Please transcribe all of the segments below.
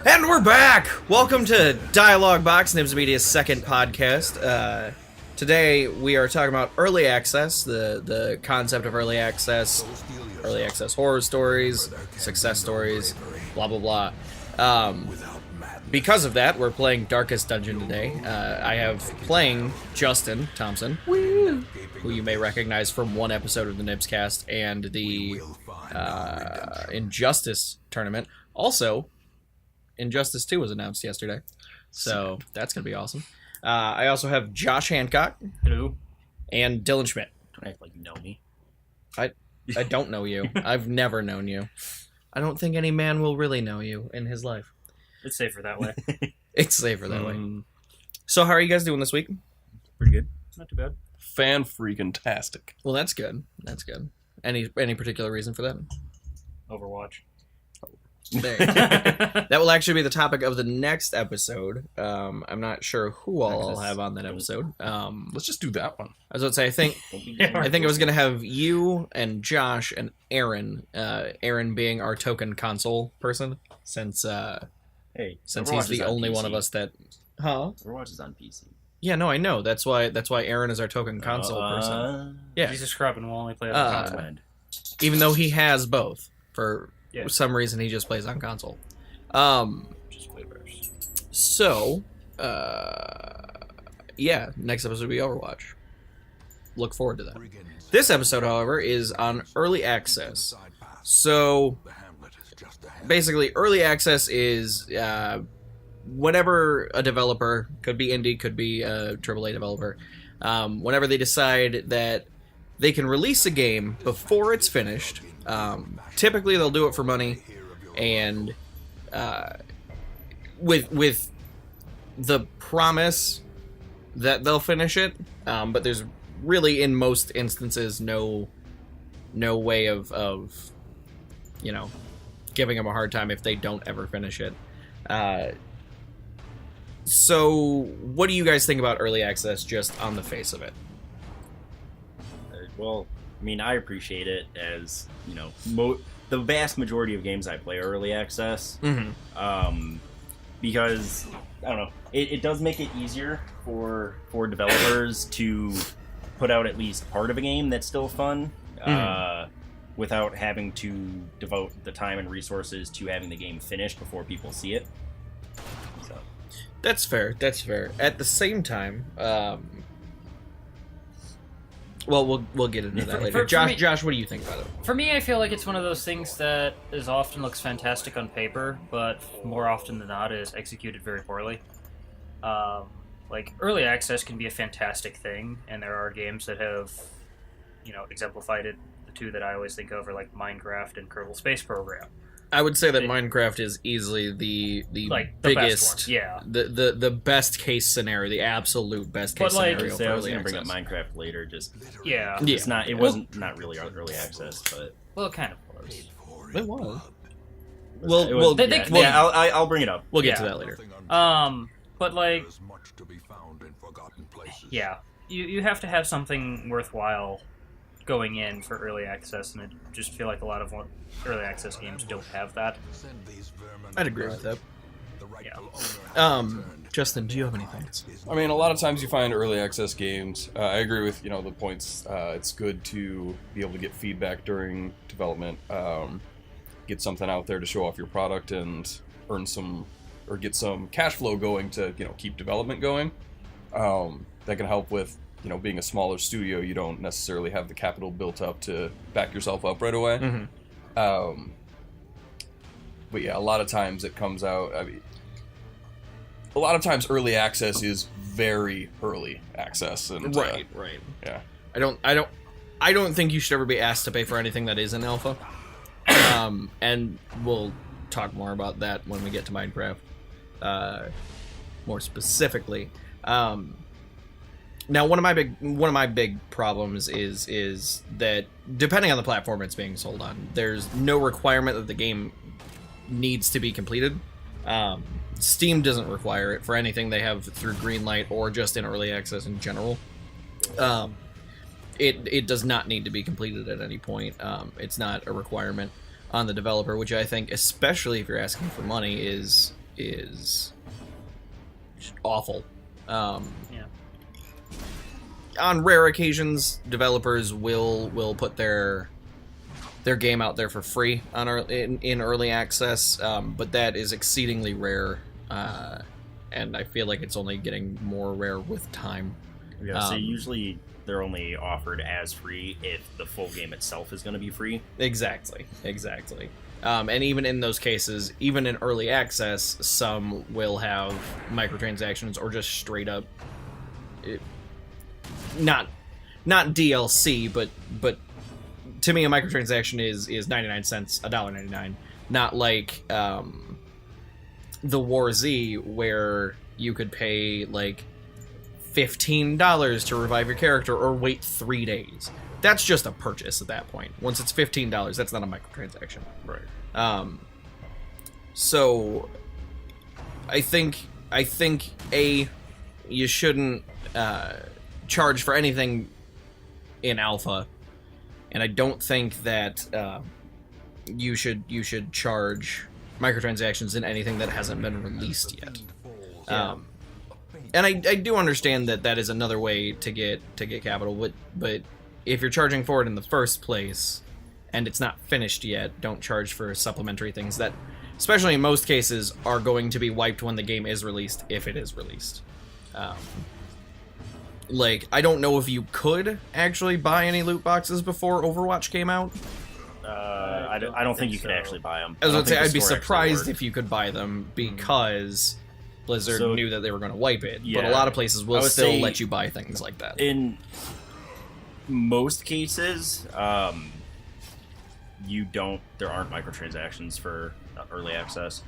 And we're back! Welcome to Dialogue Box, Nibs Media's second podcast. Today we are talking about early access, the concept of early access horror stories, success stories, blah blah blah. Because of that, we're playing Darkest Dungeon today. I have playing Justin Thompson, who you may recognize from one episode of the Nibscast and the Injustice tournament. Also, Injustice 2 was announced yesterday, so that's going to be awesome. I also have Josh Hancock. Hello. And Dylan Schmidt. Don't act like you know me. I don't know you. I've never known you. I don't think any man will really know you in his life. It's safer that way. It's safer that way. So how are you guys doing this week? Pretty good. Not too bad. Fan-freaking-tastic. Well, that's good. That's good. Any particular reason for that? Overwatch. There. That will actually be the topic of the next episode. I'm not sure who all I'll have on that episode. Let's just do that one. I was going to say, I think I was going to have you and Josh and Aaron. Aaron being our token console person, since he's the only one of us that. Huh? Overwatch is on PC. Yeah, no, I know. That's why Aaron is our token console person. Yeah, Jesus Christ, and we'll only play on console. Even though he has both for some reason, he just plays on console. Just waivers. So, next episode will be Overwatch. Look forward to that. This episode, however, is on early access. So, basically, early access is whenever a developer, could be indie, could be a AAA developer, whenever they decide that they can release a game before it's finished. Typically, they'll do it for money, and with the promise that they'll finish it. But there's really, in most instances, no way of giving them a hard time if they don't ever finish it. So, what do you guys think about early access, just on the face of it? Well, I mean, I appreciate it, as the vast majority of games I play are early access. Mm-hmm. Because I don't know, it does make it easier for developers to put out at least part of a game that's still fun, without having to devote the time and resources to having the game finished before people see it. So that's fair. At the same time, well, we'll get into that later. Josh, what do you think about it? For me, I feel like it's one of those things that is often looks fantastic on paper, but more often than not is executed very poorly. Like, early access can be a fantastic thing, and there are games that have, exemplified it. The two that I always think of are like Minecraft and Kerbal Space Program. I would say that Minecraft is easily the biggest, best one. Yeah, the best case scenario, the absolute best case scenario. I was going to bring up Minecraft later. It's not. It wasn't not really early access, but it kind of was. It was. I'll bring it up. We'll get to that later. But you have to have something worthwhile going in for early access, and I just feel like a lot of early access games don't have that. I'd agree with that. Yeah. Justin, do you have any thoughts? I mean, a lot of times you find early access games. I agree with the points. It's good to be able to get feedback during development, get something out there to show off your product, and earn some or get some cash flow going to keep development going. That can help with being a smaller studio. You don't necessarily have the capital built up to back yourself up right away. Mm-hmm. But yeah, a lot of times it comes out. I mean, a lot of times early access is very early access, and right. Yeah, I don't think you should ever be asked to pay for anything that isn't alpha. And we'll talk more about that when we get to Minecraft, more specifically. Now, one of my big problems is that depending on the platform it's being sold on, there's no requirement that the game needs to be completed. Steam doesn't require it for anything they have through Greenlight or just in early access in general. It does not need to be completed at any point. It's not a requirement on the developer, which I think, especially if you're asking for money, is is just awful. Yeah. On rare occasions, developers will put their game out there for free in early access, but that is exceedingly rare, and I feel like it's only getting more rare with time. Yeah, so usually they're only offered as free if the full game itself is going to be free. Exactly. And even in those cases, even in early access, some will have microtransactions or just straight up, not DLC, but to me a microtransaction is 99 cents, $1.99, not like the War Z where you could pay like $15 to revive your character or wait 3 days. That's just a purchase at that point. Once it's $15, that's not a microtransaction. Right. So I think you shouldn't charge for anything in alpha, and I don't think that you should charge microtransactions in anything that hasn't been released yet. And I do understand that is another way to get capital, but if you're charging for it in the first place and it's not finished yet, don't charge for supplementary things that, especially in most cases, are going to be wiped when the game is released, if it is released. Like, I don't know if you could actually buy any loot boxes before Overwatch came out. I don't think you could actually buy them. I was going to say, I'd be surprised if you could buy them, because Blizzard So- knew that they were going to wipe it. But a Yeah. lot of places will I would still say let you buy things like that. In most cases, there aren't microtransactions for early access.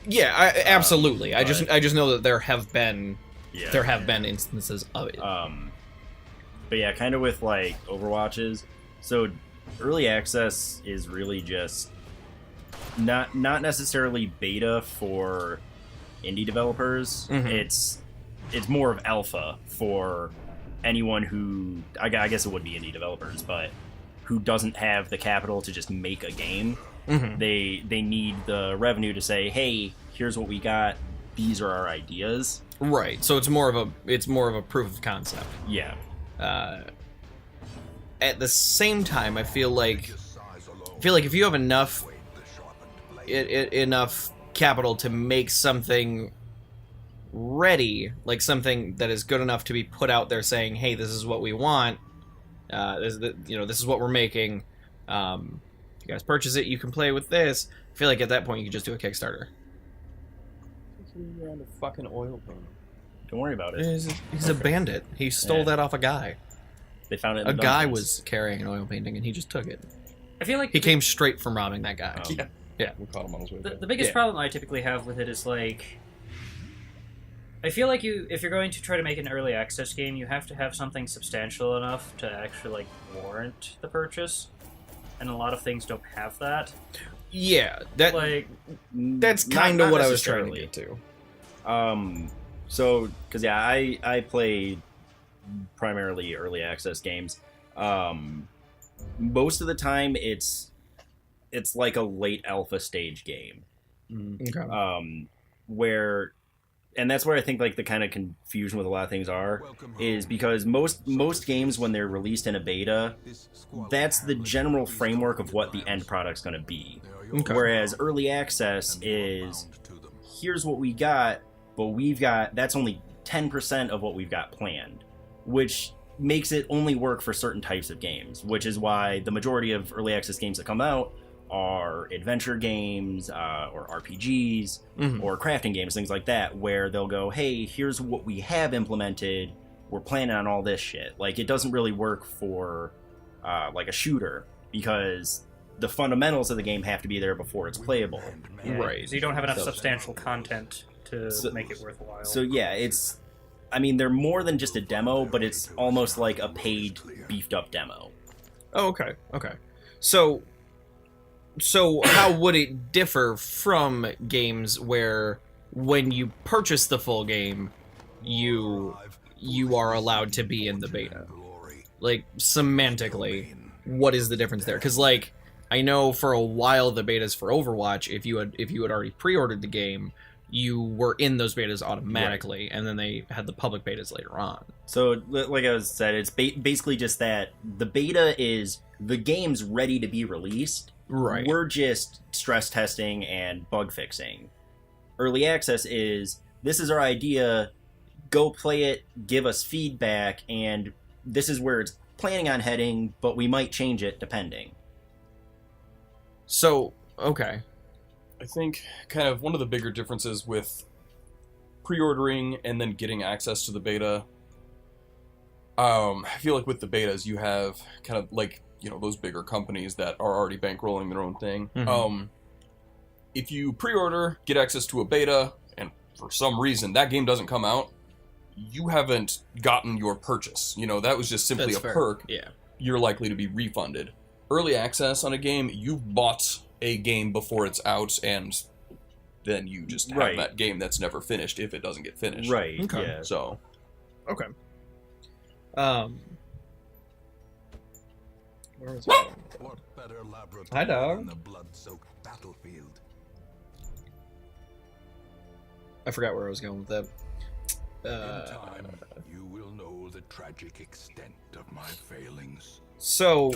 Yeah, absolutely. I but- just know that there have been Yeah. instances of it. But yeah, kind of with like Overwatches. So early access is really just not necessarily beta for indie developers. Mhm. It's more of alpha for anyone who I guess it would be indie developers, but who doesn't have the capital to just make a game. Mhm. They need the revenue to say, hey, here's what we got. These are our ideas. Right. So it's more of a proof of concept. Yeah. At the same time, I feel like if you have enough capital to make something ready, like something that is good enough to be put out there, saying, "Hey, this is what we want. This is what we're making. You guys purchase it. You can play with this." I feel like at that point you could just do a Kickstarter. Around a fucking oil painting. Don't worry about it. He's a bandit. He stole Yeah. that off a guy. They found it in A the guy dungeons. was carrying an oil painting and he just took it. I feel like He came straight from robbing that guy. Yeah. We caught him on his way back. the biggest Yeah. problem I typically have with it is like, I feel like if you're going to try to make an early access game, you have to have something substantial enough to actually like warrant the purchase, and a lot of things don't have that. Yeah, that's Not- kind of not what I was trying to necessarily. get to. So, because yeah, I play primarily early access games. Most of the time, it's like a late alpha stage game, Okay. where, and that's where I think like the kind of confusion with a lot of things is because most games when they're released in a beta, that's the general framework of what the end product's going to be. Okay. Whereas early access is, here's what we got, but that's only 10% of what we've got planned, which makes it only work for certain types of games, which is why the majority of early access games that come out are adventure games or RPGs Mhm. or crafting games, things like that, where they'll go, hey, here's what we have implemented, we're planning on all this shit. Like, it doesn't really work for like a shooter, because the fundamentals of the game have to be there before it's playable. Yeah, Right. So you don't have enough So- substantial content to So- make it worthwhile. So yeah, I mean, they're more than just a demo, but it's almost like a paid, beefed up demo. Oh, okay. Okay. So how would it differ from games where when you purchase the full game, you are allowed to be in the beta? Like, semantically, what is the difference there? Because, like, I know for a while the betas for Overwatch, if you had already pre-ordered the game, you were in those betas automatically, and then they had the public betas later on. So, like I said, it's basically just that the beta is the game's ready to be released. Right. We're just stress testing and bug fixing. Early access is, this is our idea, go play it, give us feedback, and this is where it's planning on heading, but we might change it depending. So, okay. I think kind of one of the bigger differences with pre-ordering and then getting access to the beta, I feel like with the betas you have kind of like, you know, those bigger companies that are already bankrolling their own thing. Mm-hmm. If you pre-order, get access to a beta, and for some reason that game doesn't come out, you haven't gotten your purchase. You know, that was just simply That's a fair. perk. Yeah. You're likely to be refunded. Early access on a game, you've bought a game before it's out, and then you just have Right. that game that's never finished if it doesn't get finished. Right, Okay. yeah. So, Okay. Where was I? What better laboratory Hi, dog. than the blood-soaked battlefield? I forgot where I was going with that. In time, you will know the tragic extent of my failings. So,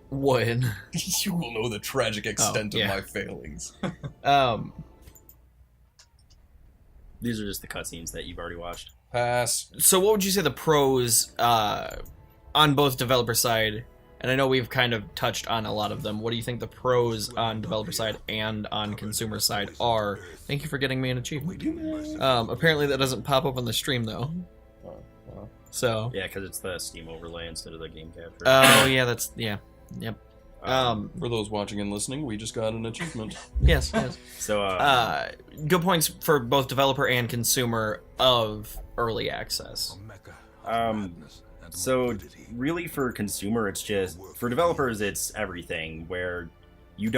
when? you will know the tragic extent yeah. of my failings. These are just the cutscenes that you've already watched. Pass. So what would you say the pros on both developer side, and I know we've kind of touched on a lot of them, what do you think the pros on developer side and on consumer side are? Thank you for getting me an achievement. Apparently that doesn't pop up on the stream though. So. Yeah, because it's the Steam overlay instead of the game capture. Oh yeah, that's yeah. Yep. For those watching and listening, we just got an achievement. Yes, yes. So, Good points for both developer and consumer of early access. A mecca of Um, madness and so morbidity. really for consumer, it's just, for developers, it's everything, where you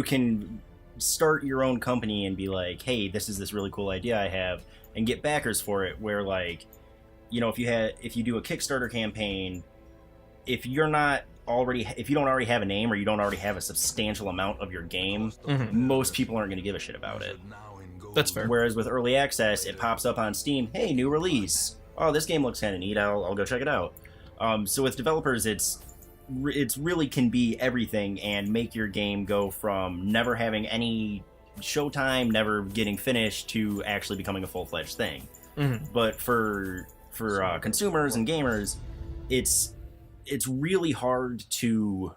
can start your own company and be like, hey, this is this really cool idea I have, and get backers for it, where like, you know, if you do a Kickstarter campaign, if you don't already have a name, or you don't already have a substantial amount of your game, most people aren't going to give a shit about it. That's fair. Whereas with early access, it pops up on Steam, hey, new release. Oh, this game looks kind of neat, I'll go check it out. So with developers, it's really can be everything, and make your game go from never having any showtime, never getting finished, to actually becoming a full-fledged thing. But for consumers and gamers, it's really hard to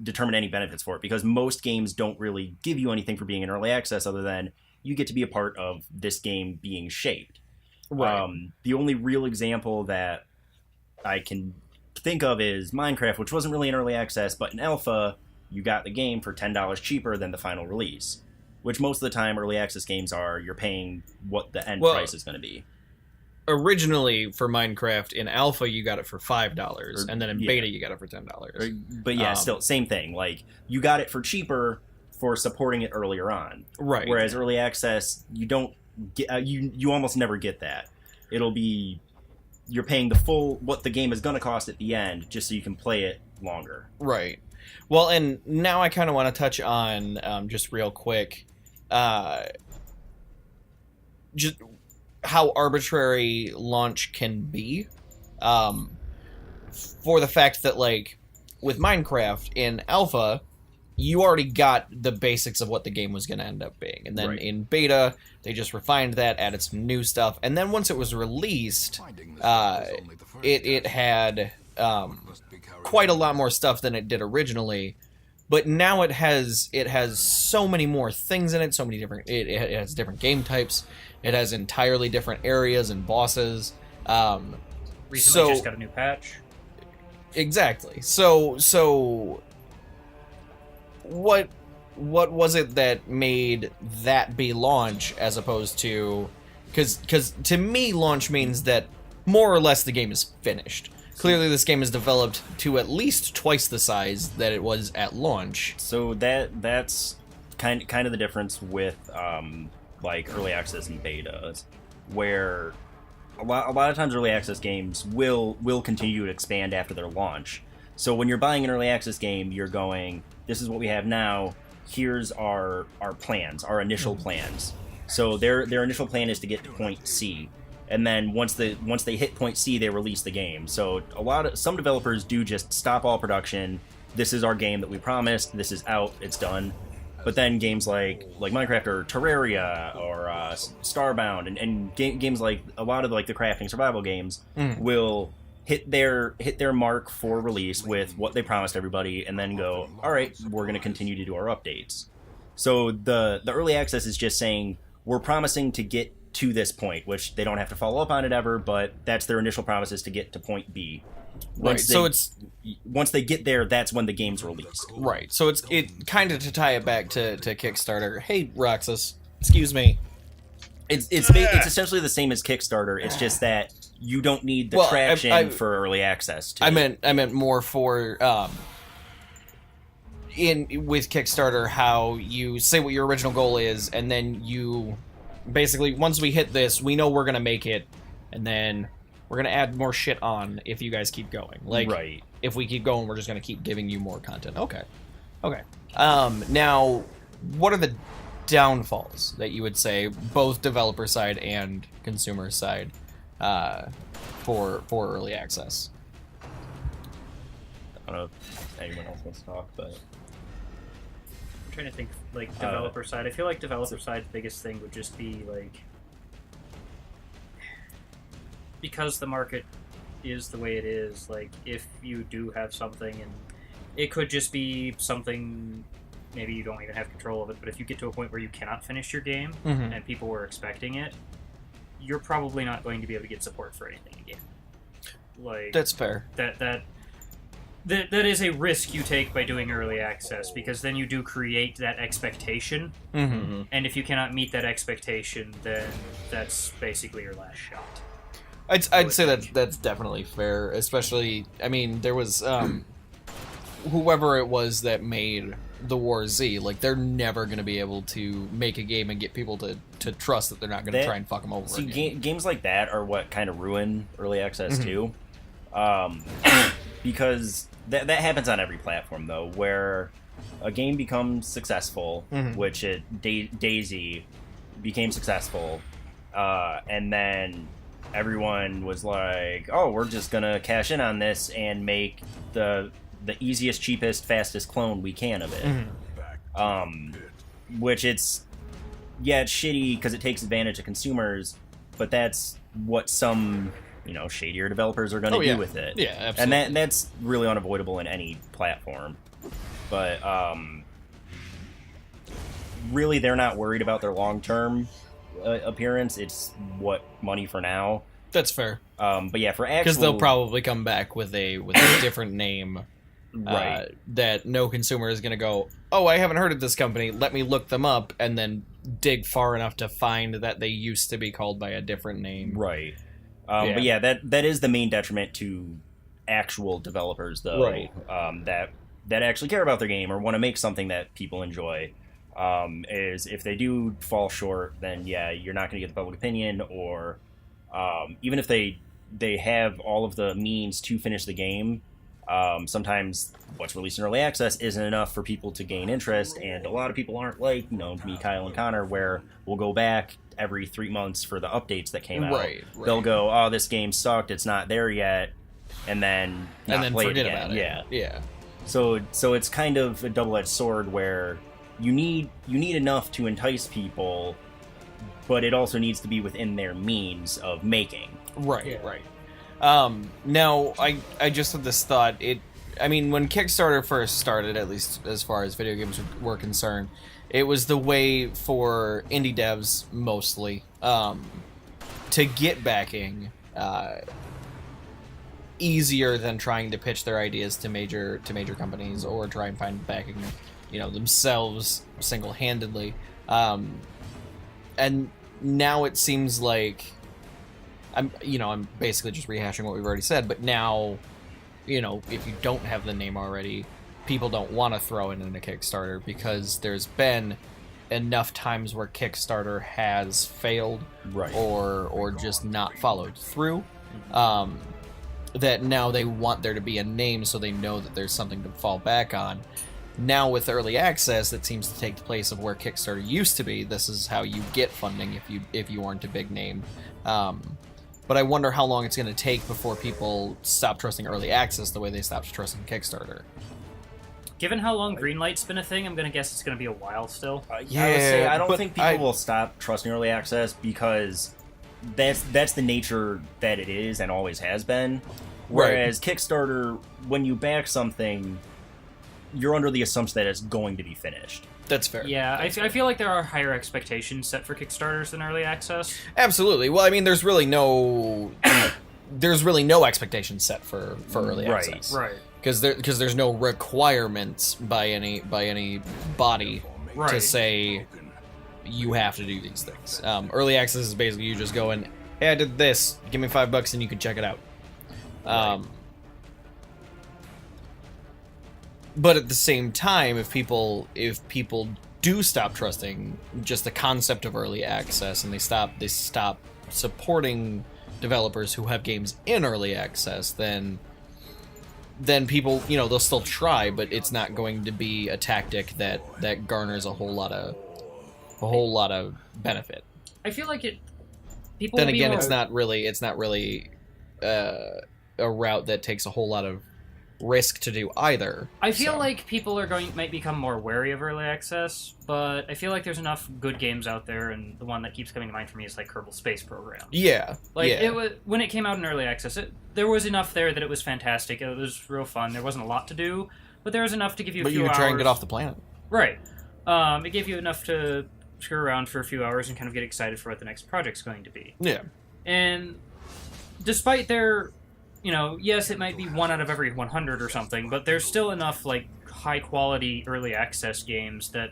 determine any benefits for it, because most games don't really give you anything for being in early access other than you get to be a part of this game being shaped. Right. The only real example that I can think of is Minecraft, which wasn't really in early access, but in alpha, you got the game for $10 cheaper than the final release, which most of the time early access games are, you're paying what the end price is going to be. Originally for Minecraft in alpha you got it for $5, and then in yeah. beta you got it for $10. But yeah, still same thing. Like, you got it for cheaper for supporting it earlier on. Right. Whereas early access, you don't get you almost never get that. It'll be, you're paying the full what the game is going to cost at the end, just so you can play it longer. Right. Well, and now I kind of want to touch on just real quick, just how arbitrary launch can be, for the fact that, like, with Minecraft in alpha, you already got the basics of what the game was going to end up being, and then Right. in beta they just refined that, added some new stuff, and then once it was released, it had quite a lot more stuff than it did originally. But now it has so many more things in it, so many different. It has different game types. It has entirely different areas and bosses. Recently just got a new patch. Exactly. So what was it that made that be launch as opposed to, because to me launch means that more or less the game is finished. Clearly this game is developed to at least twice the size that it was at launch. So that's kind of the difference with like early access and betas, where a lot of times early access games will continue to expand after their launch. So when you're buying an early access game, you're going, this is what we have now, here's our plans, our initial plans. So their initial plan is to get to point C, and then once they hit point C, they release the game. So some developers do just stop all production. This is our game that we promised. This is out. It's done. But then games like Minecraft or Terraria or Starbound and games like a lot of like the crafting survival games will hit their mark for release with what they promised everybody, and then go, all right, we're going to continue to do our updates. So the early access is just saying we're promising to get to this point, which they don't have to follow up on it ever, but that's their initial promises to get to point B. Once they get there, that's when the game's released. Right. So it kind of, to tie it back to Kickstarter. Hey, Roxas, excuse me. It's essentially the same as Kickstarter. It's just that you don't need the traction for early access. I meant more for with Kickstarter, how you say what your original goal is, and then you basically, once we hit this, we know we're gonna make it, and then we're gonna add more shit on if you guys keep going. Like, right. If we keep going, we're just gonna keep giving you more content. Okay. Now, what are the downfalls that you would say, both developer side and consumer side, for early access? I don't know if anyone else wants to talk, but I'm trying to think, like, developer side. I feel like developer side's biggest thing would just be, like, because the market is the way it is, like, if you do have something, and it could just be something maybe you don't even have control of it, but if you get to a point where you cannot finish your game, and people were expecting it, you're probably not going to be able to get support for anything again. Like, that's fair. That is a risk you take by doing early access, because then you do create that expectation, and if you cannot meet that expectation, then that's basically your last shot. I'd say that's definitely fair, especially, I mean, there was whoever it was that made the War Z, like, they're never going to be able to make a game and get people to trust that they're not going to try and fuck them over. See, games like that are what kind of ruin early access too, because that happens on every platform, though, where a game becomes successful, which Daisy became successful, and then everyone was like, oh, we're just gonna cash in on this and make the easiest, cheapest, fastest clone we can of it. Which it's shitty because it takes advantage of consumers, but that's what some shadier developers are going to do with it. Yeah, absolutely. And that's really unavoidable in any platform. But really, they're not worried about their long-term appearance. It's what money for now. That's fair. But yeah, for actual, because they'll probably come back with a different name, right? That no consumer is going to go, oh, I haven't heard of this company. Let me look them up, and then dig far enough to find that they used to be called by a different name. Right. But yeah, that is the main detriment to actual developers, though. Right. That actually care about their game or want to make something that people enjoy. Is if they do fall short, then yeah, you're not going to get the public opinion, or even if they have all of the means to finish the game, sometimes what's released in early access isn't enough for people to gain interest, and a lot of people aren't like me, Kyle, and Connor, where we'll go back every 3 months for the updates that came out. Right. They'll go, oh, this game sucked, it's not there yet, and then play forget it again. about it. Yeah. So it's kind of a double-edged sword where you need enough to entice people, but it also needs to be within their means of making. Right. Yeah. Right. Now, I just had this thought. I mean, when Kickstarter first started, at least as far as video games were concerned, it was the way for indie devs mostly to get backing easier than trying to pitch their ideas to major companies or try and find backing, themselves single-handedly. And now it seems like I'm basically just rehashing what we've already said, but now, if you don't have the name already, people don't want to throw it in a Kickstarter because there's been enough times where Kickstarter has failed, right, or just not followed through, that now they want there to be a name so they know that there's something to fall back on. Now with early access, it seems to take the place of where Kickstarter used to be. This is how you get funding if you aren't a big name. But I wonder how long it's going to take before people stop trusting early access the way they stopped trusting Kickstarter. Given how long Greenlight's been a thing, I'm going to guess it's going to be a while still. I would say I don't think people will stop trusting early access because that's the nature that it is and always has been. Whereas Kickstarter, when you back something, you're under the assumption that it's going to be finished. That's fair. Yeah, I feel like there are higher expectations set for Kickstarters than early access. Absolutely. Well, I mean, there's really no expectation set for early access. Right. Because there's no requirements by any body to say you have to do these things. Early access is basically you just go in, hey, I did this, give me $5 and you can check it out. But at the same time, if people do stop trusting just the concept of early access and they stop supporting developers who have games in early access, then people, they'll still try, but it's not going to be a tactic that garners a whole lot of benefit. I feel like it. People. Then again, it's not really a route that takes a whole lot of risk to do either. I feel like people might become more wary of early access, but I feel like there's enough good games out there, and the one that keeps coming to mind for me is like Kerbal Space Program. Yeah, It was when it came out in early access. There was enough there that it was fantastic. It was real fun. There wasn't a lot to do, but there was enough to give you a few hours. But you could try and get off the planet. Right. It gave you enough to screw around for a few hours and kind of get excited for what the next project's going to be. Yeah. And despite their, yes, it might be 1 out of every 100 or something, but there's still enough like high quality early access games that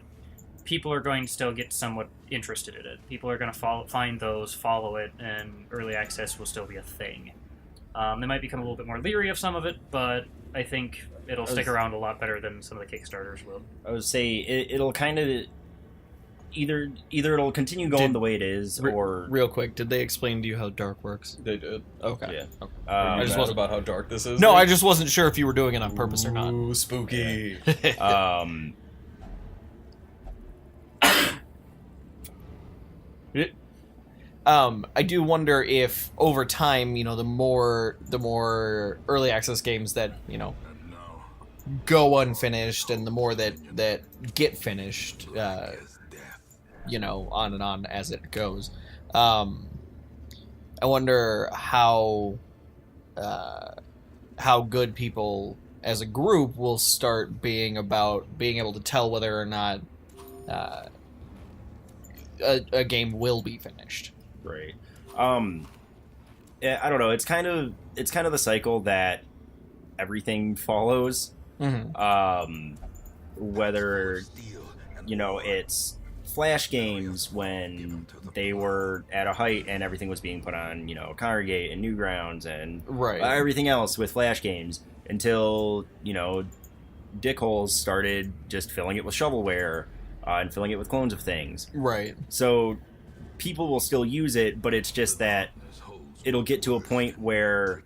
people are going to still get somewhat interested in it. People are going to find those, follow it, and early access will still be a thing. They might become a little bit more leery of some of it, but I think it'll stick around a lot better than some of the Kickstarters will. I would say it'll kind of either it'll continue going the way it is, or real quick, did they explain to you how dark works? They did. Okay. Yeah. Okay. I just wasn't about how dark this is. No, I just wasn't sure if you were doing it on purpose or not. Ooh, spooky. I do wonder if over time, the more early access games that go unfinished, and the more that get finished, on and on as it goes. I wonder how good people as a group will start being about being able to tell whether or not a game will be finished. Right. Yeah, I don't know. It's kind of the cycle that everything follows. Mm-hmm. Whether it's Flash games when they were at a height and everything was being put on, Congregate and Newgrounds and everything else with Flash games until dickholes started just filling it with shovelware and filling it with clones of things. Right. So people will still use it, but it's just that it'll get to a point where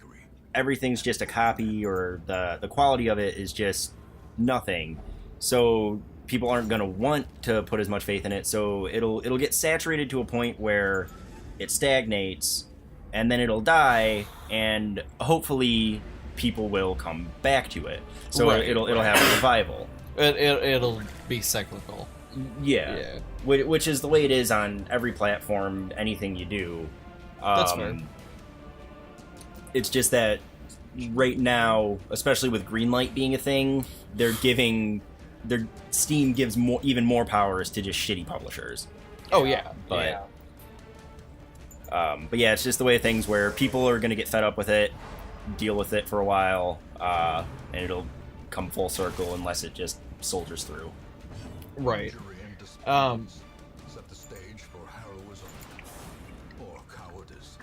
everything's just a copy, or the quality of it is just nothing. So people aren't going to want to put as much faith in it, so it'll get saturated to a point where it stagnates, and then it'll die, and hopefully people will come back to it. So it'll have a revival. It'll be cyclical. Yeah. Which is the way it is on every platform, anything you do. That's fair. It's just that right now, especially with Greenlight being a thing, Steam gives even more powers to just shitty publishers. Oh yeah. But yeah, it's just the way of things where people are going to get fed up with it, deal with it for a while, and it'll come full circle unless it just soldiers through. Right. Set the stage for heroism or cowardice.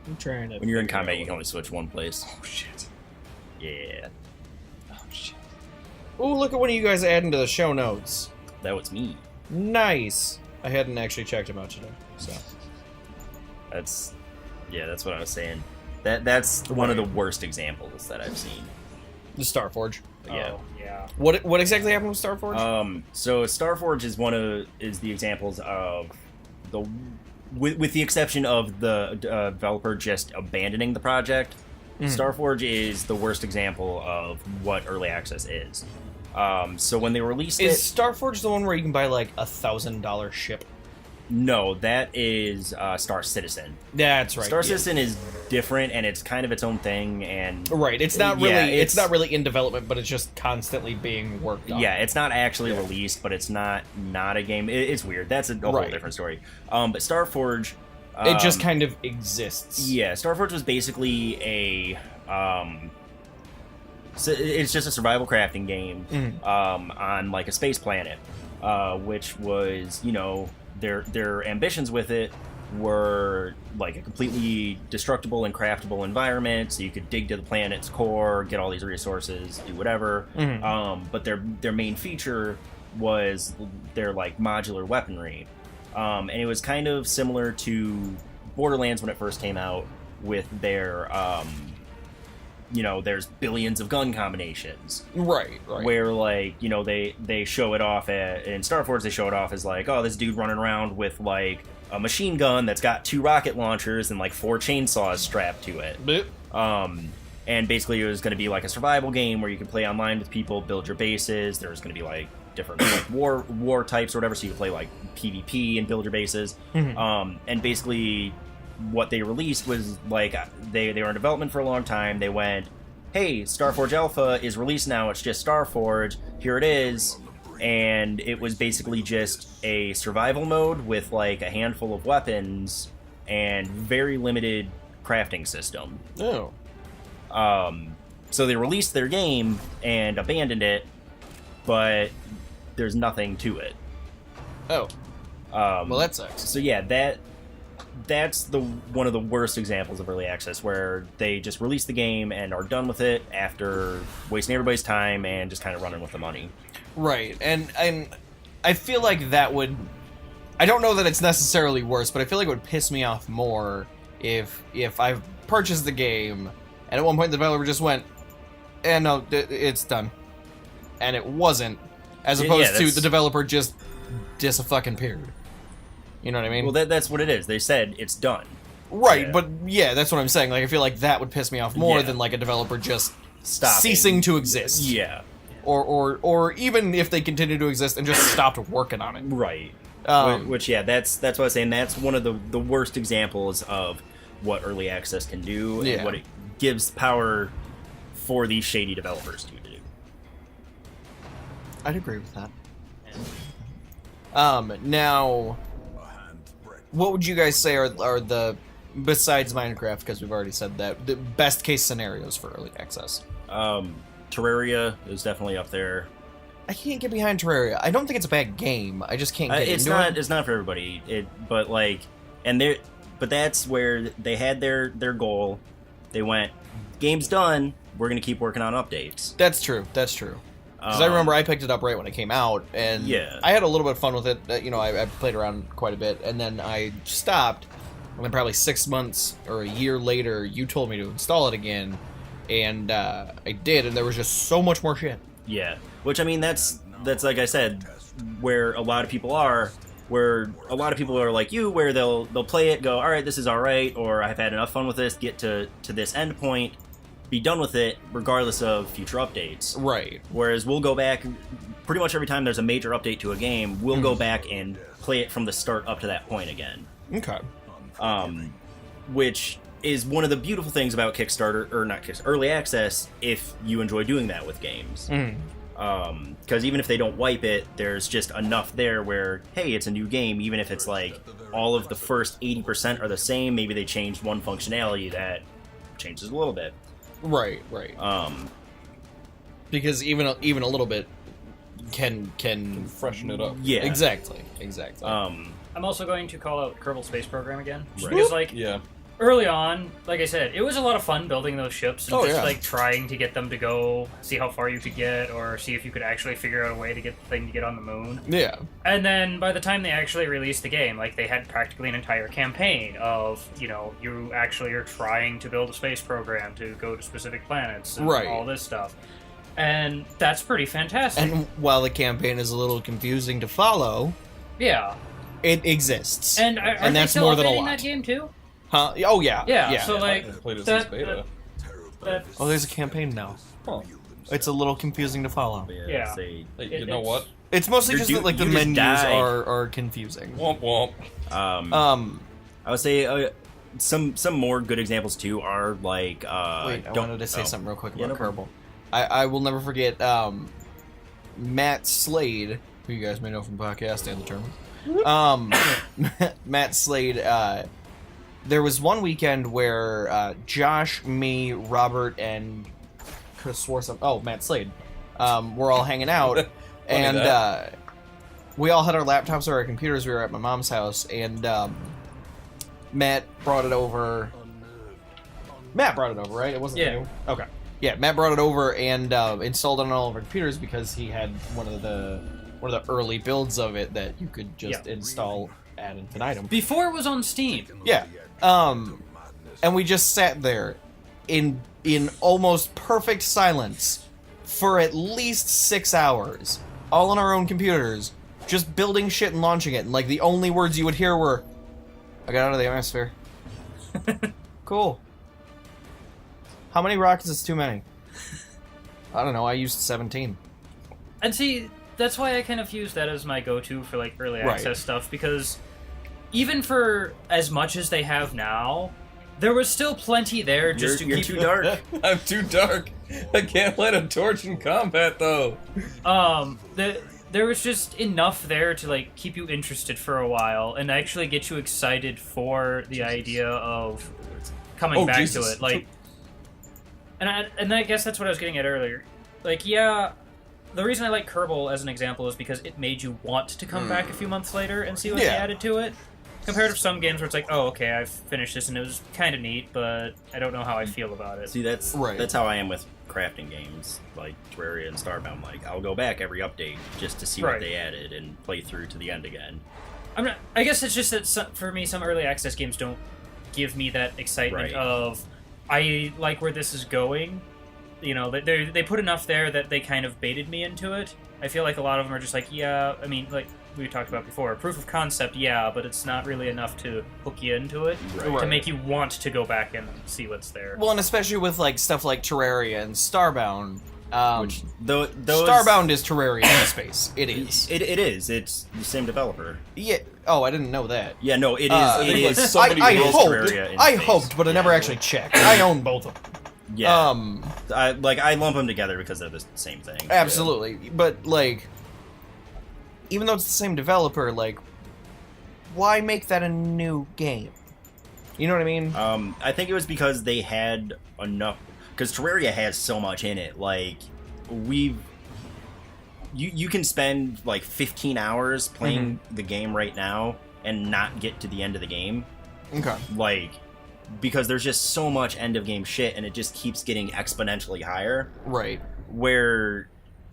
I'm trying to. When you're in combat, you can only switch one place. Oh shit. Yeah. Oh shit. Ooh, look at one of you guys adding to the show notes. That was me. Nice. I hadn't actually checked them out today, so. That's what I was saying. That's one of the worst examples that I've seen. The Starforge. Yeah. Oh, yeah. What exactly happened with Starforge? So Starforge is the examples of the, with the exception of the developer just abandoning the project. Starforge is the worst example of what early access is. So when they released Is Starforge the one where you can buy like $1,000 ship? No, that is Star Citizen. That's right. Star Citizen is different, and it's kind of its own thing. And Right. It's not really. Yeah, it's not really in development, but it's just constantly being worked on. Yeah, it's not actually released, but it's not a game. It's weird. That's a whole different story. But Starforge, it just kind of exists. Yeah, Starforge was basically a. So it's just a survival crafting game on like a space planet, which was, you know, their ambitions with it were like a completely destructible and craftable environment, so you could dig to the planet's core, get all these resources, do whatever. But their main feature was their like modular weaponry, and it was kind of similar to Borderlands when it first came out with their you know, there's billions of gun combinations. Right. Where, like, you know, they show it off in Starforge, they show it off as, like, oh, this dude running around with, like, a machine gun that's got 2 rocket launchers and, like, 4 chainsaws strapped to it. Boop. And basically it was going to be, like, a survival game where you can play online with people, build your bases. There's going to be, like, different like, war types or whatever, so you can play, like, PvP and build your bases. And basically what they released was like they were in development for a long time. They went, hey, Starforge Alpha is released now, it's just Starforge, here it is. And it was basically just a survival mode with like a handful of weapons and very limited crafting system. Oh. So they released their game and abandoned it, but there's nothing to it. Oh. Well, that sucks. So yeah, that's one of the worst examples of early access, where they just release the game and are done with it after wasting everybody's time and just kind of running with the money. Right, and I feel like that would. I don't know that it's necessarily worse, but I feel like it would piss me off more if I've purchased the game and at one point the developer just went, no, it's done, and it wasn't, as opposed to the developer just dis-a-fucking-peered. You know what I mean? Well, that's what it is. They said it's done. Right, but yeah, that's what I'm saying. Like, I feel like that would piss me off more than like a developer just ceasing to exist. Yeah. Or even if they continue to exist and just stopped working on it. Right. Which that's what I was saying. That's one of the worst examples of what early access can do and what it gives power for these shady developers to do. I'd agree with that. Now, what would you guys say are the, besides Minecraft, because we've already said that, the best case scenarios for early access? Terraria is definitely up there. I can't get behind Terraria. I don't think it's a bad game. I just can't get into it. It's not for everybody. But that's where they had their goal. They went, game's done. We're gonna keep working on updates. That's true. Because I remember I picked it up right when it came out, and I had a little bit of fun with it. You know, I played around quite a bit, and then I stopped. And then probably 6 months or a year later, you told me to install it again, and I did, and there was just so much more shit. Yeah, which I mean, that's like I said, where a lot of people are. Where a lot of people are like you, where they'll play it, go, all right, this is all right, or I've had enough fun with this, get to this end point, be done with it, regardless of future updates. Right. Whereas we'll go back, pretty much every time there's a major update to a game, we'll go back and play it from the start up to that point again. Okay. Which is one of the beautiful things about Kickstarter, or not Kickstarter, early access, if you enjoy doing that with games. Because even if they don't wipe it, there's just enough there where, hey, it's a new game, even if it's like all of the first 80% are the same, maybe they changed one functionality that changes a little bit. Right. Because even a little bit can freshen it up. Yeah. Exactly. I'm also going to call out Kerbal Space Program again. Right. Because, like, early on, like I said, it was a lot of fun building those ships and like trying to get them to go, see how far you could get, or see if you could actually figure out a way to get the thing to get on the moon. Yeah. And then by the time they actually released the game, like they had practically an entire campaign of, you actually are trying to build a space program to go to specific planets and all this stuff. And that's pretty fantastic. And while the campaign is a little confusing to follow, yeah, it exists. And that's more than a lot. That game too? Huh? Oh yeah. Yeah. So like, I played it since beta. Oh, there's a campaign now. Huh. It's a little confusing to follow. Yeah. Hey, you know what? It's mostly just that, like, the menus are confusing. Womp womp. I would say some more good examples too are like. Wait, I wanted to say something real quick about Kerbal. I will never forget Matt Slade, who you guys may know from the podcast and the tournament. Matt Slade. There was one weekend where Josh, me, Robert, and could have swore some. Oh, Matt Slade. We're all hanging out, and we all had our laptops or our computers. We were at my mom's house, and Matt brought it over. Matt brought it over, right? It wasn't you. Okay. Yeah, Matt brought it over and installed it on all of our computers because he had one of the early builds of it that you could just install ad infinitum. Before it was on Steam. Yeah. And we just sat there in almost perfect silence for at least 6 hours, all on our own computers, just building shit and launching it. And like the only words you would hear were, "I got out of the atmosphere." Cool. How many rockets is too many? I don't know. I used 17. And see, that's why I kind of use that as my go-to for like early access stuff, because even for as much as they have now, there was still plenty there just to keep... You're too dark. I'm too dark. I can't light a torch in combat, though. There was just enough there to like keep you interested for a while and actually get you excited for the idea of coming back to it. Like, and I guess that's what I was getting at earlier. Like, yeah, the reason I like Kerbal as an example is because it made you want to come back a few months later and see what they added to it. Compared to some games where it's like, oh, okay, I've finished this and it was kind of neat, but I don't know how I feel about it. See, that's how I am with crafting games like Terraria and Starbound. Like, I'll go back every update just to see what they added and play through to the end again. I guess it's just that for me, some early access games don't give me that excitement of, I like where this is going. You know, they put enough there that they kind of baited me into it. I feel like a lot of them are just like, yeah, I mean, like we talked about before, proof of concept, yeah, but it's not really enough to hook you into it to make you want to go back and see what's there. Well, and especially with like stuff like Terraria and Starbound. Which those Starbound is Terraria in space. It is. It is. It's the same developer. Yeah. Oh, I didn't know that. Yeah, no, it is. It is. I hoped, but I never actually checked. I own both of them. Yeah. I lump them together because they're the same thing. Absolutely, but like, even though it's the same developer, like, why make that a new game? You know what I mean? I think it was because they had enough. Because Terraria has so much in it. Like, you can spend like 15 hours playing the game right now and not get to the end of the game. Okay. Like, because there's just so much end of game shit and it just keeps getting exponentially higher. Right. Where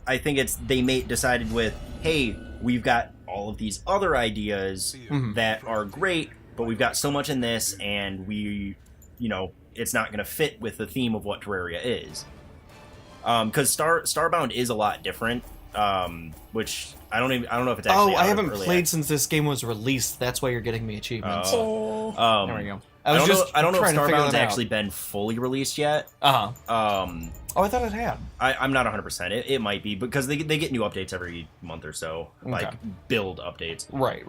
I think they decided with, hey, we've got all of these other ideas that are great, but we've got so much in this, and it's not going to fit with the theme of what Terraria is. Because Starbound is a lot different, which I don't know if it's actually. Oh, I haven't played since this game was released. That's why you're getting me achievements. There we go. I don't know if Starbound's actually been fully released yet. Oh, I thought it had. I'm not 100%. It might be, because they get new updates every month or so, like build updates. Right.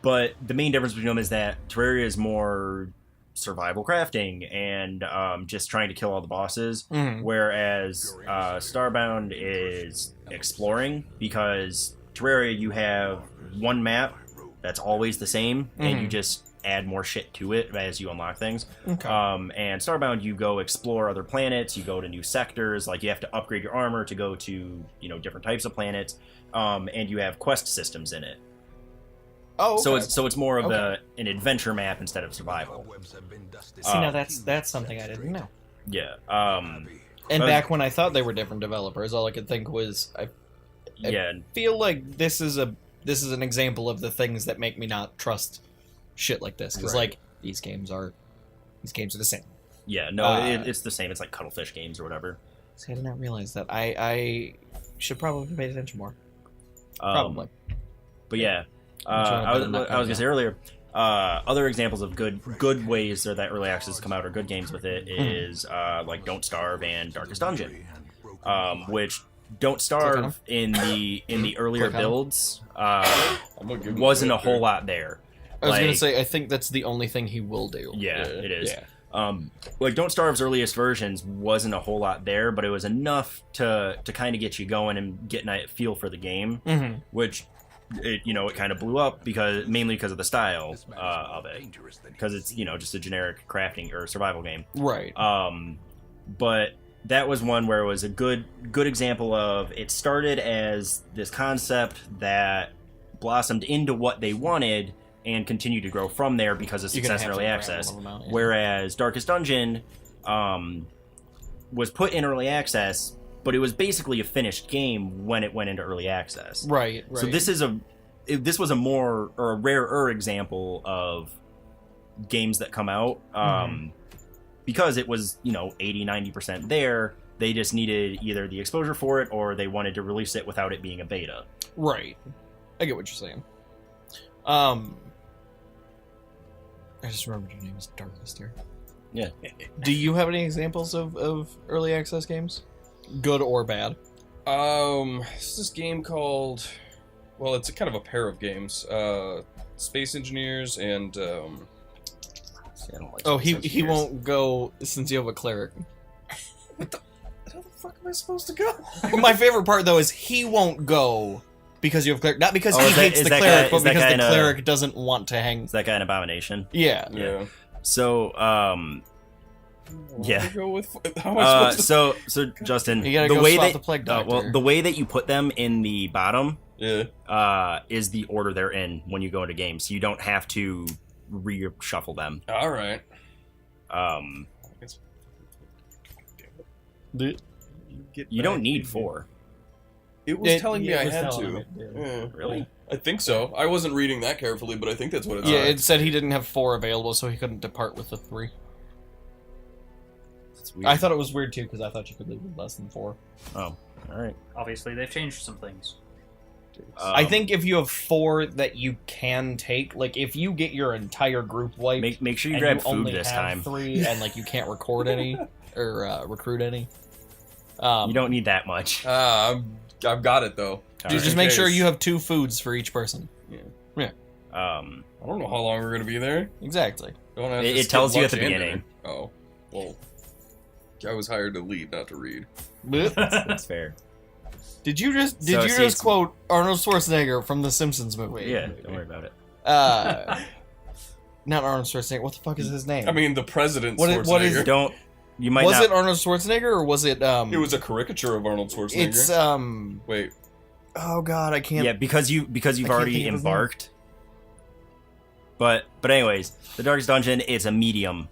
But the main difference between them is that Terraria is more survival crafting and just trying to kill all the bosses, whereas Starbound is exploring, because Terraria, you have one map that's always the same, and you just add more shit to it as you unlock things. And Starbound, you go explore other planets, you go to new sectors, like you have to upgrade your armor to go to different types of planets, and you have quest systems in it. Oh, okay. So it's more of Okay. an adventure map instead of survival. See, now that's something I didn't know. Yeah. And Uh, back when I thought they were different developers, all I could think was I yeah. feel like this is an example of the things that make me not trust shit like this, because Right. like these games are the same. Yeah. No, it's the same. It's like Cuttlefish games or whatever. See, I did not realize that. I should probably pay attention more. Um, Probably. But yeah, I'm trying to I was put it in that gonna say earlier. Other examples of good ways that early access come out or good games with it is like Don't Starve and Darkest Dungeon, which Don't Starve in the earlier Click on 'em. builds I'm gonna give him wasn't a credit whole lot there. I was gonna Like, say I think that's the only thing he will do. yeah, it is. Yeah. Like Don't Starve's earliest versions wasn't a whole lot there, but it was enough to kind of get you going and get a feel for the game, Mm-hmm. which it kind of blew up mainly because of the style of it, because it's just a generic crafting or survival game. Right. But that was one where it was a good example of it started as this concept that blossomed into what they wanted and continued to grow from there because of You're gonna success in have early to access. grab them out, yeah. Whereas Darkest Dungeon was put in early access, but it was basically a finished game when it went into early access. Right. So this was a more or a rarer example of games that come out because it was 80-90% there. They just needed either the exposure for it or they wanted to release it without it being a beta. Right. I get what you're saying. I just remembered your name is Darkest here. Yeah. Do you have any examples of early access games? Good or bad? It's this game called, well, it's a kind of a pair of games. Space Engineers and See, I don't like Oh, Space he Engineers. won't go since you have a cleric. how the fuck am I supposed to go? My favorite part though is he won't go because you have cleric, not because Oh, he is that- hates is the that cleric, guy- but is that because guy the in a- cleric doesn't want to hang. Is that guy an abomination? Yeah. Yeah. So, yeah. Go with, how am I supposed to? So Justin, You gotta the go way swap that the plague doctor. well, the way that you put them in the bottom Yeah. is the order they're in when you go into games. So you don't have to reshuffle them. All right. You don't need 4. It was telling me Yeah, I it was had telling to. me, yeah. Yeah. Really? I think so. I wasn't reading that carefully, but I think that's what it Yeah, said. it said he didn't have 4 available, so he couldn't depart with the 3. It's weird. I thought it was weird too because I thought you could leave with less than 4. Oh, all right. Obviously, they've changed some things. I think if you have 4 that you can take, like if you get your entire group wiped, make sure you and grab you food only this have time. 3 and like you can't record any or recruit any. You don't need that much. I've got it though. All Just right. make sure case. you have 2 foods for each person. I don't know how long we're gonna be there. Exactly. Don't have to It skip tells you at lunch the and beginning. dinner. Oh, well. I was hired to lead, not to read. That's fair. Did you just So, see, it's- quote Arnold Schwarzenegger from the Simpsons movie? Yeah, don't worry about it. Not Arnold Schwarzenegger. What the fuck is his name? I mean, the president What is- what is- Schwarzenegger. Don't. You might was not. it Arnold Schwarzenegger or was it It was a caricature of Arnold Schwarzenegger. It's Wait, oh god, I can't. Yeah, because you've I can't already think of his name. embarked. But anyways, the Darkest Dungeon is a medium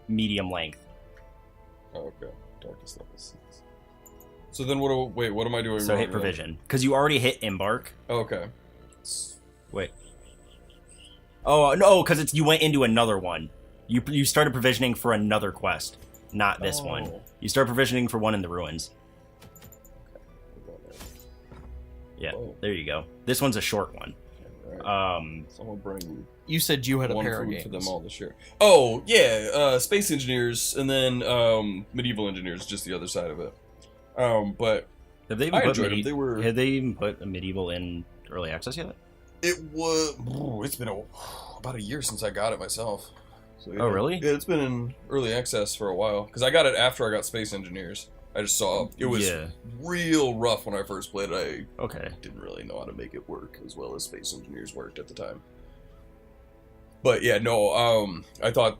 length. oh, okay. Darkest level 6. So then what am I doing So wrong hit then? provision because you already hit embark. Oh, okay. Wait. Oh no, because you went into another one. You started provisioning for another quest, not this one. Oh. You start provisioning for one in the ruins. Yeah, Oh. there you go. This one's a short one. Right. Someone bring You said you had a one pair of food games. for them all to share. Oh yeah, Space Engineers and then Medieval Engineers, just the other side of it. But Have they even I put enjoyed them. They were. Have they even put a medieval in early access yet? It was. It's been about a year since I got it myself. So, yeah. Oh, really? Yeah, it's been in early access for a while because I got it after I got Space Engineers. I just saw it was Yeah. real rough when I first played it. Okay. I didn't really know how to make it work as well as Space Engineers worked at the time. But yeah, no. I thought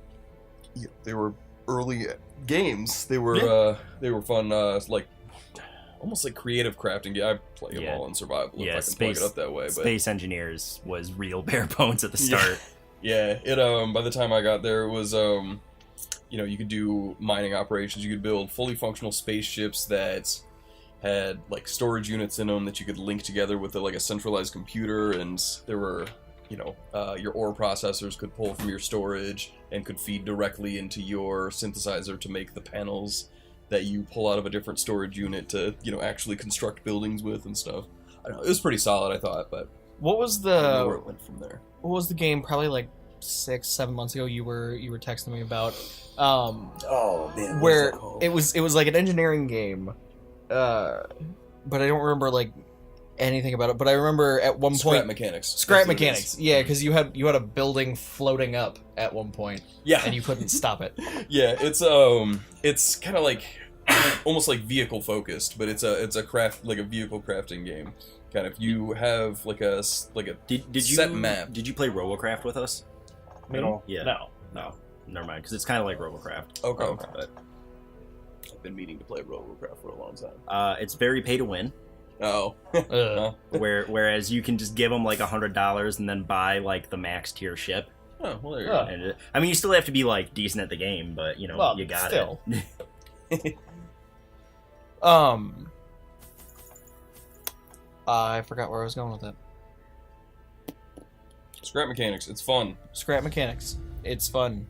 they were early games. They were fun. Like almost like creative crafting game. I play them all in survival if I can plug it up that way. But Space Engineers was real bare bones at the start. Yeah, it by the time I got there, it was you know, you could do mining operations. You could build fully functional spaceships that had like storage units in them that you could link together with like a centralized computer, and there were, you know, your ore processors could pull from your storage and could feed directly into your synthesizer to make the panels that you pull out of a different storage unit to, you know, actually construct buildings with and stuff. I don't know, it was pretty solid, I thought, but What was I don't know the where it went from there. what was the game probably like 6-7 months ago you were texting me about? Oh man, Where it was like an engineering game, but I don't remember like anything about it. But I remember at one Scrap point mechanics. Scrap That's what it mechanics, is. yeah, because you had a building floating up at one point, Yeah, and you couldn't stop it. yeah. It's kind of like almost like vehicle focused, but it's a craft, like a vehicle crafting game. Kind of, you have like a Did you set map. Did you play Robocraft with us? Me? At all? Yeah. No. Never mind, because it's kind of like Robocraft. Okay. But I've been meaning to play Robocraft for a long time. it's very pay to win. Oh. Whereas you can just give them like $100 and then buy like the max tier ship. Oh, well, there you Oh. go. And I mean, you still have to be like decent at the game, but you know, Well, you got still. it. I forgot where I was going with it. Scrap mechanics, it's fun. Scrap mechanics. It's fun.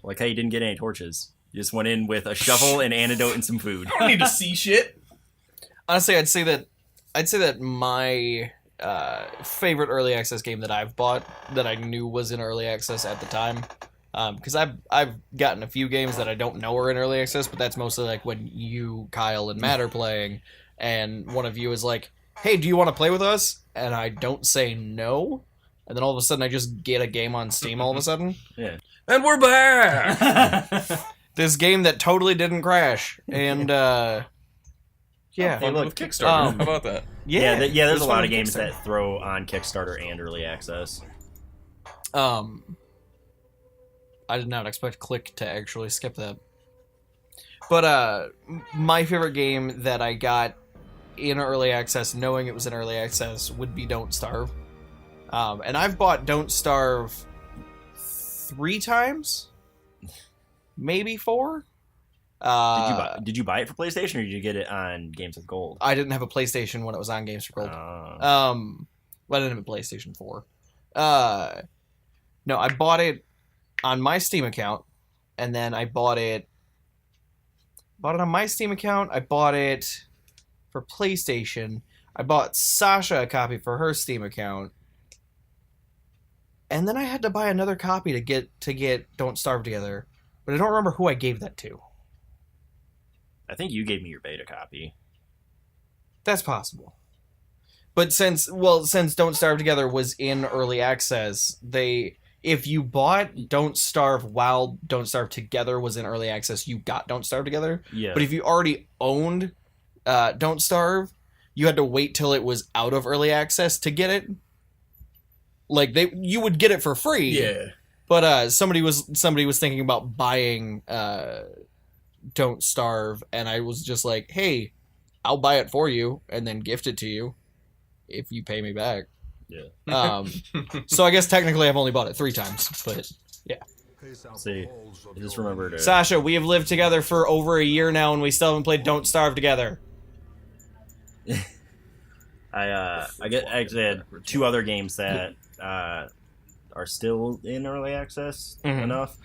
Like how you didn't get any torches. You just went in with a shovel, an antidote, and some food. I don't need to see shit. Honestly, I'd say that my favorite early access game that I've bought that I knew was in early access at the time, because I've gotten a few games that I don't know are in early access, but that's mostly like when you, Kyle, and Matt are playing, and one of you is like, "Hey, do you want to play with us?" And I don't say no, and then all of a sudden I just get a game on Steam all of a sudden. Yeah. And we're back. This game that totally didn't crash, and yeah. Fun look, with Kickstarter. How about that? There's it a was lot fun of games Kickstarter. that throw on Kickstarter and early access. I did not expect Click to actually skip that. But my favorite game that I got in early access, knowing it was in early access, would be Don't Starve. And I've bought Don't Starve 3 times, maybe 4. Did you buy it for PlayStation, or did you get it on Games with Gold? I didn't have a PlayStation when it was on Games for Gold. Oh. Well, I didn't have a PlayStation 4. No, I bought it on my Steam account, and then I bought it on my Steam account. I bought it for PlayStation. I bought Sasha a copy for her Steam account, and then I had to buy another copy to get Don't Starve Together, but I don't remember who I gave that to. I think you gave me your beta copy. That's possible. But since Don't Starve Together was in early access, if you bought Don't Starve while Don't Starve Together was in early access, you got Don't Starve Together. Yeah. But if you already owned Don't Starve, you had to wait till it was out of early access to get it. Like you would get it for free. Yeah. But somebody was thinking about buying Don't Starve, and I was just like, "Hey, I'll buy it for you and then gift it to you if you pay me back." Yeah. So I guess technically I've only bought it 3 times, but yeah. See, I just remembered. Sasha, we have lived together for over a year now, and we still haven't played Don't Starve together. I actually had 2 other games that are still in early access enough,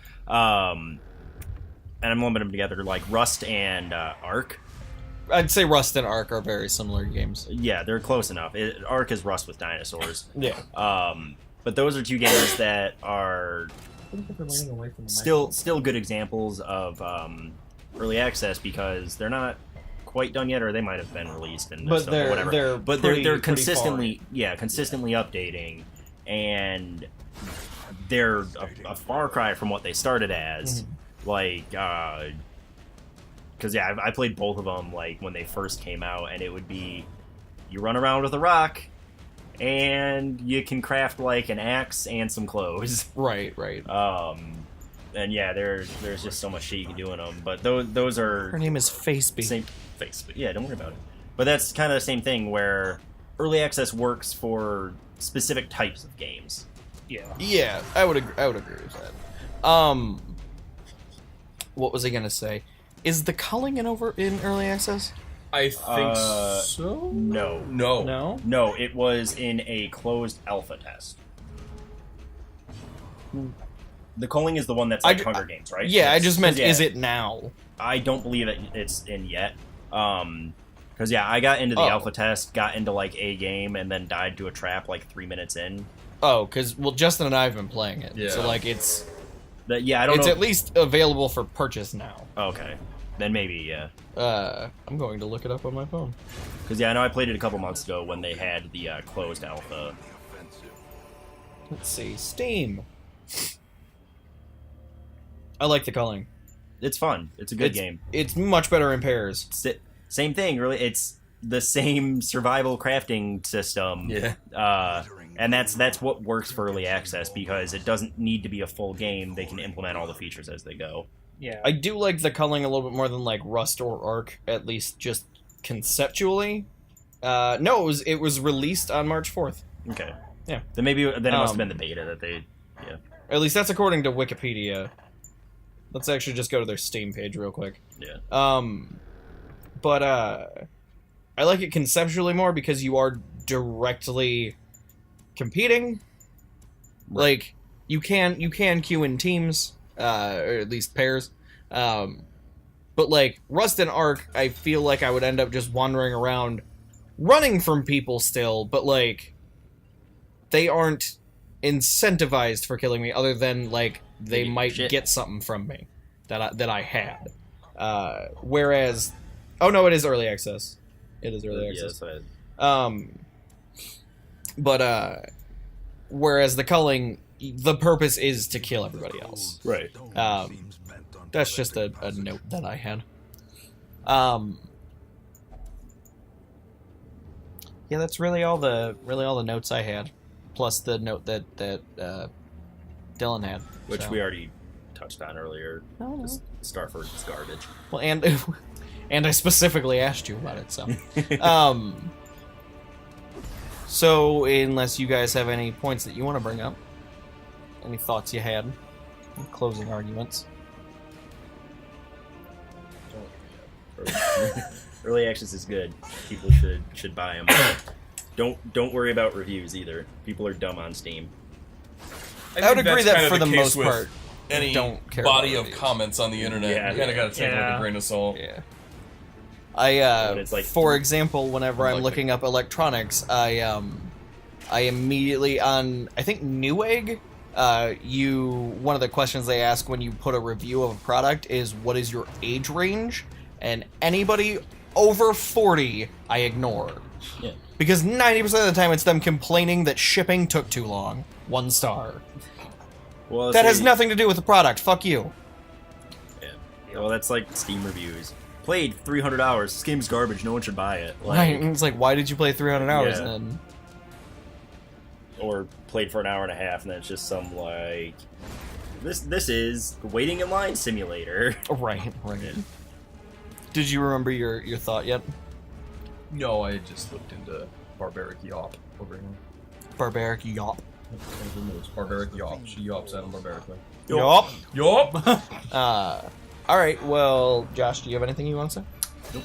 and I'm lumping them together like Rust and Ark. I'd say Rust and Ark are very similar games. Yeah, they're close enough. Ark is Rust with dinosaurs. Yeah. But those are 2 games that are still good examples of early access because they're not quite done yet, or they might have been released and But stuff or whatever. They're consistently updating, and they're a far cry from what they started as. Like, because I played both of them like when they first came out, and it would be you run around with a rock, and you can craft like an axe and some clothes. Right. And yeah, there's just so much shit you can do in them. But those are Her name is Faceby. same face. But yeah, don't worry about it. But that's kind of the same thing where early access works for specific types of games. Yeah, I would agree with that. What was I gonna say? Is the culling in early access? I think so. No. No, it was in a closed alpha test. The culling is the one that's like Hunger Games, right? Yeah, I just meant, is it now? I don't believe it's in yet. Because, I got into the alpha test, got into, like, a game, and then died to a trap, like, 3 minutes in. Oh, because, well, Justin and I have been playing it. Yeah. So, like, it's... I don't know. It's at least available for purchase now. Okay. Then maybe, yeah. I'm going to look it up on my phone. Because, I know I played it a couple months ago when they had the closed alpha. Let's see. Steam. I like the culling. It's fun. It's a good game. It's much better in pairs. Same thing, really. It's the same survival crafting system. Yeah. And that's what works for early access, because it doesn't need to be a full game. They can implement all the features as they go. Yeah. I do like the culling a little bit more than like Rust or Ark, at least just conceptually. No, it was released on March 4th. Okay. Yeah. Then it must have been the beta that they. Yeah. At least that's according to Wikipedia. Let's actually just go to their Steam page real quick. Yeah. But I like it conceptually more because you are directly competing. Like you can queue in teams, or at least pairs. But like Rust and Ark, I feel like I would end up just wandering around, running from people still, but like they aren't incentivized for killing me, other than like they might get something from me that I had. Whereas, oh no, it is early access. It is early access. But whereas the culling, the purpose is to kill everybody else. Right. That's just a note that I had. Yeah, that's really all the notes I had, plus the note that Dylan had, Which so. we already touched on earlier. No. Starford's garbage. Well, and I specifically asked you about it, so. So, unless you guys have any points that you want to bring up, any thoughts you had, any closing arguments. Early access is good. People should buy them. Don't worry about reviews either. People are dumb on Steam. I would agree that's that kind of for the case most with part, any don't care body about of reviews. comments on the internet, Yeah. you kind of got to take it with Yeah. a grain of salt. Yeah. It's like For example, whenever I'm like looking up electronics, I immediately on, I think Newegg, one of the questions they ask when you put a review of a product is, what is your age range? And anybody over 40, I ignore. Yeah. Because 90% of the time it's them complaining that shipping took too long. 1 star. Well, That has nothing to do with the product. Fuck you. Yeah. Well, that's like Steam reviews. Played 300 hours. This game's garbage. No one should buy it. Right. It's like, why did you play 300 hours Yeah. then? Or played for an hour and a half, and then it's just some like this is the waiting in line simulator. Right. Did you remember your thought yet? No, I just looked into Barbaric Yawp over here. Barbaric Yawp. Barbaric Yawp. She yawps at him barbarically. Yup. Yawp! Alright, well, Josh, do you have anything you want to say? Nope.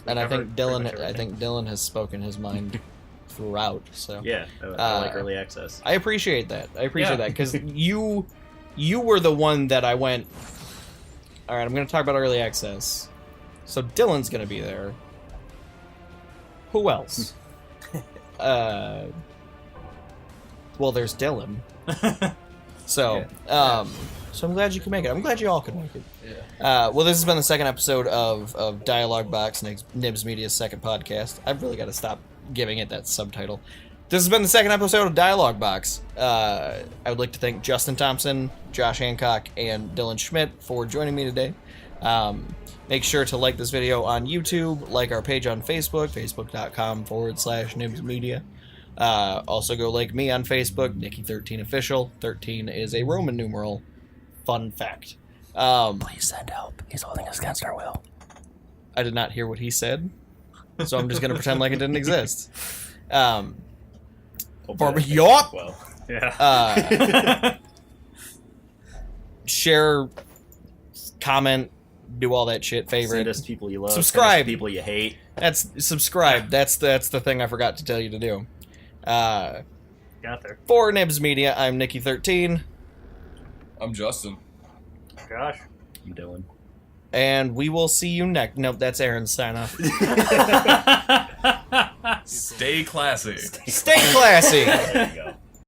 And I think Pretty much Dylan everything. has spoken his mind throughout, so. Yeah, I like early access. I appreciate that. That, because you were the one that I went, alright, I'm going to talk about early access. So Dylan's going to be there. Who else? Well, there's Dylan. So, so I'm glad you could make it. I'm glad you all could make it. Yeah. Well, this has been the second episode of Dialogue Box, Nibs Media's second podcast. I've really got to stop giving it that subtitle. This has been the second episode of Dialogue Box. I would like to thank Justin Thompson, Josh Hancock, and Dylan Schmidt for joining me today. Make sure to like this video on YouTube, like our page on Facebook, facebook.com/Nibs Media. Also go like me on Facebook, Nicky XIII Official. 13 is a Roman numeral. Fun fact. Please send help. He's holding us against our will. I did not hear what he said. so I'm just gonna pretend like it didn't exist. Hopefully that Yup. well. Yeah. Share, comment, do all that shit. Send Favorite. us people you love. Subscribe. Send us people you hate. That's subscribe. That's the thing I forgot to tell you to do. Got there. For Nibs Media, I'm Nicky XIII, I'm Justin. Gosh. I'm Dylan. and we will see you next. Nope, that's Aaron's sign off. Stay classy. Stay classy. There you go.